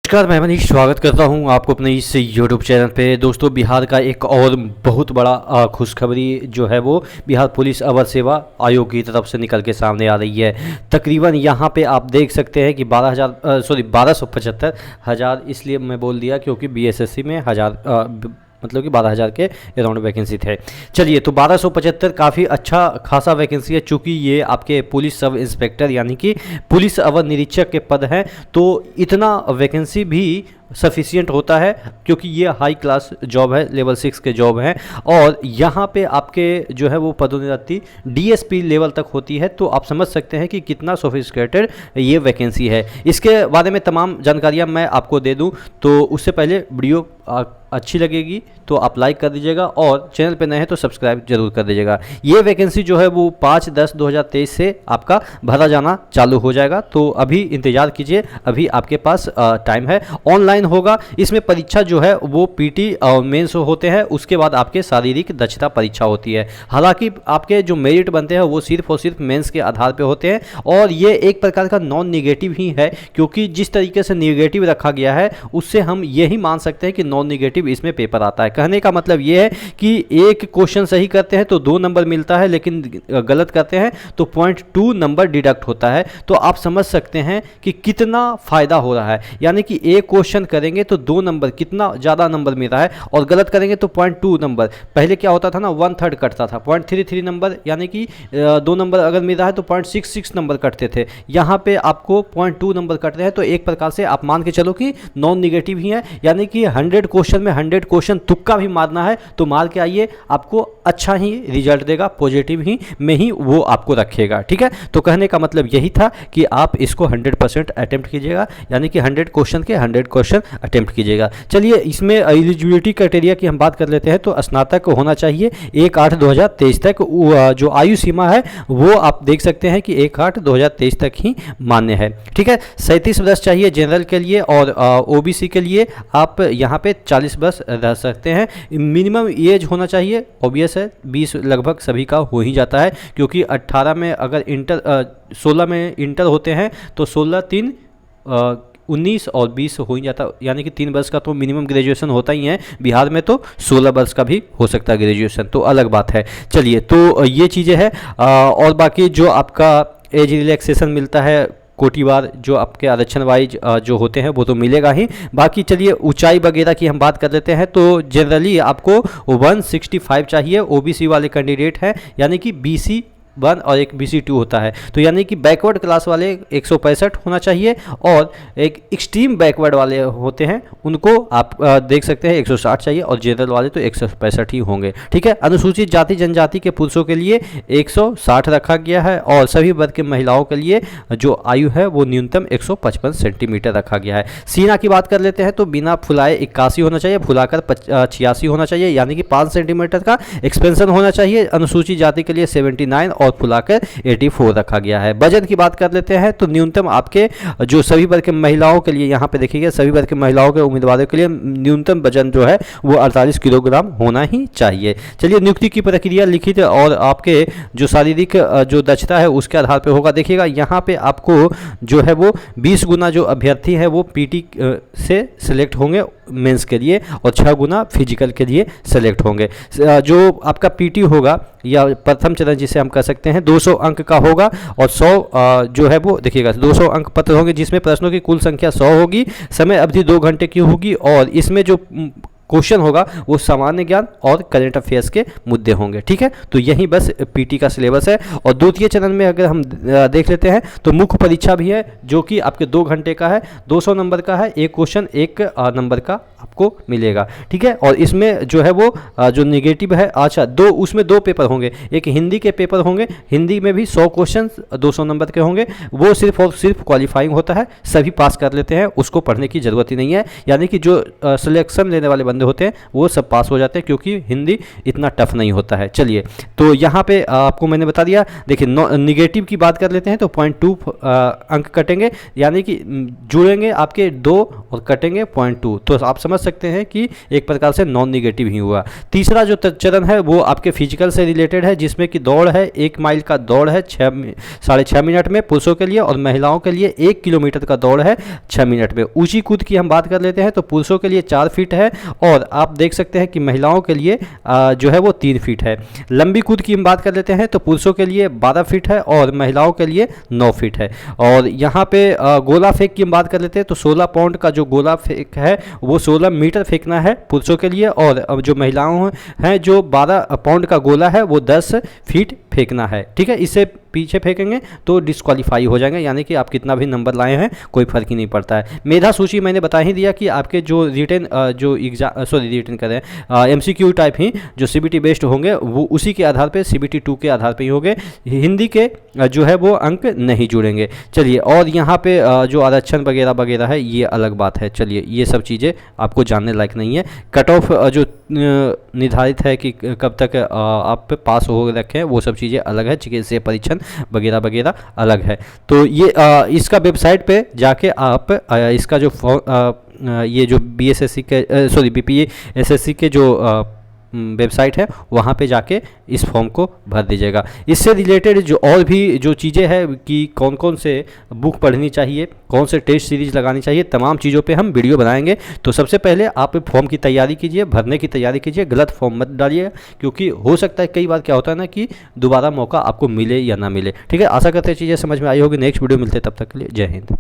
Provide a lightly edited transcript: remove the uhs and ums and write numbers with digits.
नमस्कार, मैं मनीष स्वागत करता हूं आपको अपने इस यूट्यूब चैनल पे। दोस्तों, बिहार का एक और बहुत बड़ा खुशखबरी जो है वो बिहार पुलिस अवर सेवा आयोग की तरफ से निकल के सामने आ रही है। तकरीबन यहां पे आप देख सकते हैं कि 12,000 इसलिए मैं बोल दिया क्योंकि बीएसएससी में मतलब कि 12,000 के अराउंड वैकेंसी थे। चलिए, तो 1275 काफ़ी अच्छा खासा वैकेंसी है। चूँकि ये आपके पुलिस सब इंस्पेक्टर यानी कि पुलिस अवर निरीक्षक के पद हैं, तो इतना वैकेंसी भी सफिशिएंट होता है क्योंकि ये हाई क्लास जॉब है, लेवल 6 के जॉब हैं। और यहाँ पे आपके जो है वो पदोन्नति डीएसपी लेवल तक होती है। तो आप समझ सकते हैं कि कितना सोफिस्टिकेटेड ये वैकेंसी है। इसके बारे में तमाम जानकारियाँ मैं आपको दे दूँ, तो उससे पहले वीडियो अच्छी लगेगी तो आप लाइक कर दीजिएगा और चैनल पे नए हैं तो सब्सक्राइब जरूर कर दीजिएगा। ये वैकेंसी जो है वो 5/10/2023 से आपका भरा जाना चालू हो जाएगा। तो अभी इंतज़ार कीजिए, अभी आपके पास टाइम है। ऑनलाइन होगा। इसमें परीक्षा जो है वो पीटी और मेंस होते हैं, उसके बाद आपके शारीरिक दक्षता परीक्षा होती है। हालांकि आपके जो मेरिट बनते हैं वो सिर्फ और सिर्फ मेंस के आधार पे होते हैं और ये एक प्रकार का नॉन निगेटिव ही है, क्योंकि जिस तरीके से निगेटिव रखा गया है उससे हम यही मान सकते हैं कि नॉन निगेटिव इसमें पेपर आता है। कहने का मतलब ये है कि एक क्वेश्चन सही करते हैं तो 2 नंबर मिलता है, लेकिन गलत करते हैं तो 0.2 नंबर डिडक्ट होता है। तो आप समझ सकते हैं कि कितना फायदा हो रहा है। यानी कि एक क्वेश्चन करेंगे तो 2 नंबर, कितना ज़्यादा नंबर मिल रहा है, और गलत करेंगे तो 0.2 नंबर। पहले क्या होता था ना, 1/3 कटता था, 0.33 नंबर, यानी कि 2 नंबर अगर मिल रहा है तो 0.66 नंबर कटते थे। यहाँ पे आपको 0.2 नंबर कट रहे हैं। तो एक प्रकार से आप मान के चलो कि नॉन निगेटिव ही है। यानी कि 100 क्वेश्चन में 100 क्वेश्चन तुक्का भी मारना है तो मार के आइए, आपको अच्छा ही रिजल्ट देगा, पॉजिटिव ही में ही वो आपको रखेगा। ठीक है, तो कहने का मतलब यही था कि आप इसको 100% अटेम्प्ट कीजिएगा, यानी कि 100 क्वेश्चन के 100 क्वेश्चन अटेम्प्ट कीजिएगा। चलिए, इसमें एलिजिबिलिटी क्राइटेरिया की हम बात कर लेते हैं। तो स्नातक होना चाहिए 1/8/2023 तक। जो आयु सीमा है वो आप देख सकते हैं कि 1/8/2023 तक ही मान्य है। ठीक है, 37 वर्ष चाहिए जनरल के लिए, और ओबीसी के लिए आप यहाँ पे 40 वर्ष रह सकते हैं। मिनिमम एज होना चाहिए, ऑब्वियस है 20 लगभग सभी का हो ही जाता है, क्योंकि 18 में अगर 16 में इंटर होते हैं तो 16 3 19 और 20 हो ही जाता, यानी कि 3 वर्ष का तो मिनिमम ग्रेजुएशन होता ही है। बिहार में तो 16 वर्ष का भी हो सकता है ग्रेजुएशन, तो अलग बात है। चलिए, तो ये चीज़ें हैं। और बाकी जो आपका एज रिलैक्सेशन मिलता है कोटिवार, जो आपके आरक्षण वाइज जो होते हैं वो तो मिलेगा ही। बाकी चलिए, ऊंचाई वगैरह की हम बात कर लेते हैं। तो जनरली आपको 165 चाहिए, ओबीसी वाले कैंडिडेट हैं, यानी कि BC 1 और एक BC 2 होता है। तो यानी कि बैकवर्ड क्लास वाले 165 होना चाहिए, और एक एक्सट्रीम बैकवर्ड वाले होते हैं उनको आप देख सकते हैं 160 चाहिए, और जनरल वाले तो 165 ही होंगे। ठीक है, अनुसूचित जाति जनजाति के पुरुषों के लिए 160 रखा गया है, और सभी वर्ग के महिलाओं के लिए जो आयु है वो न्यूनतम 155 सेंटीमीटर रखा गया है। सीना की बात कर लेते हैं तो बिना फुलाए 81 होना चाहिए, फुलाकर 86 होना चाहिए, यानी कि 5 सेंटीमीटर का एक्सपेंशन होना चाहिए। अनुसूचित जाति के लिए 79 और फुलाकर 84 रखा गया है। वजन की बात कर लेते हैं तो न्यूनतम आपके जो सभी वर्ग के महिलाओं के लिए यहाँ पे देखिएगा, सभी वर्ग के महिलाओं के उम्मीदवारों के लिए न्यूनतम वजन जो है वो 48 किलोग्राम होना ही चाहिए। चलिए, नियुक्ति की प्रक्रिया लिखित और आपके जो शारीरिक जो दक्षता है उसके आधार पर होगा। देखिएगा, यहाँ पे आपको जो है वो 20 गुना जो अभ्यर्थी है वो पीटी से सिलेक्ट होंगे मेंस के लिए, और 6 गुना फिजिकल के लिए सेलेक्ट होंगे। जो आपका पीटी होगा या प्रथम चरण जिसे हम कह सकते हैं 200 अंक का होगा, और 100 जो है वो देखिएगा 200 अंक पत्र होंगे, जिसमें प्रश्नों की कुल संख्या 100 होगी। समय अवधि 2 घंटे की होगी, और इसमें जो क्वेश्चन होगा वो सामान्य ज्ञान और करंट अफेयर्स के मुद्दे होंगे। ठीक है, तो यही बस पीटी का सिलेबस है। और द्वितीय चरण में अगर हम देख लेते हैं तो मुख्य परीक्षा भी है, जो कि आपके 2 घंटे का है, 200 नंबर का है, एक क्वेश्चन 1 नंबर का आपको मिलेगा। ठीक है, और इसमें जो है वो जो निगेटिव है, अच्छा उसमें 2 पेपर होंगे, एक हिंदी के पेपर होंगे, हिंदी में भी 100 क्वेश्चन 200 नंबर के होंगे। वो सिर्फ और सिर्फ क्वालिफाइंग होता है, सभी पास कर लेते हैं, उसको पढ़ने की ज़रूरत ही नहीं है। यानी कि जो सिलेक्शन लेने वाले बंदे होते हैं वो सब पास हो जाते हैं, क्योंकि हिंदी इतना टफ नहीं होता है। चलिए, तो यहाँ पे आपको मैंने बता दिया। देखिए, निगेटिव की बात कर लेते हैं तो 0.2 अंक कटेंगे, यानी कि जुड़ेंगे आपके 2 और कटेंगे 0.2, तो आप समझ सकते हैं कि एक प्रकार से नॉन निगेटिव ही हुआ। तीसरा जो चरण है वो आपके फिजिकल से रिलेटेड है, जिसमें कि दौड़ है, 1 माइल का दौड़ है 6.5 मिनट में पुरुषों के लिए, और महिलाओं के लिए 1 किलोमीटर का दौड़ है 6 मिनट में। ऊंची कूद की हम बात कर लेते हैं तो पुरुषों के लिए 4 फीट है, और आप देख सकते हैं कि महिलाओं के लिए जो है वो 3 फीट है। लंबी कूद की हम बात कर लेते हैं तो पुरुषों के लिए 12 फीट है और महिलाओं के लिए 9 फीट है। और यहाँ पे गोला फेंक की हम बात कर लेते हैं तो 16 पाउंड का जो गोला फेंक है वो 16 मीटर फेंकना है पुरुषों के लिए, और अब जो महिलाओं हैं जो 12 पाउंड का गोला है वो 10 फीट फेंकना है। ठीक है, इससे पीछे फेंकेंगे तो डिस्क्वालीफाई हो जाएंगे, यानी कि आप कितना भी नंबर लाए हैं कोई फर्क ही नहीं पड़ता है। मेधा सूची मैंने बता ही दिया कि आपके जो रिटन जो एग्जाम रिटन करें MCQ टाइप ही जो CBT बेस्ड होंगे वो उसी के आधार पे CBT 2 के आधार पे ही होंगे, हिंदी के जो है वो अंक नहीं जुड़ेंगे। चलिए, और यहाँ पे जो आरक्षण वगैरह वगैरह है ये अलग बात है। चलिए, ये सब चीज़ें आपको जानने लायक नहीं है। कट ऑफ जो निर्धारित है कि कब तक आप पास हो रखे हैं वो सब चीज़ें अलग है, चिकित्सीय परीक्षण वगैरह वगैरह अलग है। तो ये इसका वेबसाइट पे जाके आप इसका जो ये जो BSSC के BPSSC के जो वेबसाइट है वहाँ पे जाके इस फॉर्म को भर दीजिएगा। इससे रिलेटेड जो और भी जो चीज़ें हैं कि कौन कौन से बुक पढ़नी चाहिए, कौन से टेस्ट सीरीज लगानी चाहिए, तमाम चीज़ों पे हम वीडियो बनाएंगे। तो सबसे पहले आप फॉर्म की तैयारी कीजिए, भरने की तैयारी कीजिए, गलत फॉर्म मत डालिए, क्योंकि हो सकता है कई बार क्या होता है ना कि दोबारा मौका आपको मिले या ना मिले। ठीक है, आशा करते हैं चीज़ें समझ में आई होगी। नेक्स्ट वीडियो मिलते हैं, तब तक के लिए जय हिंद।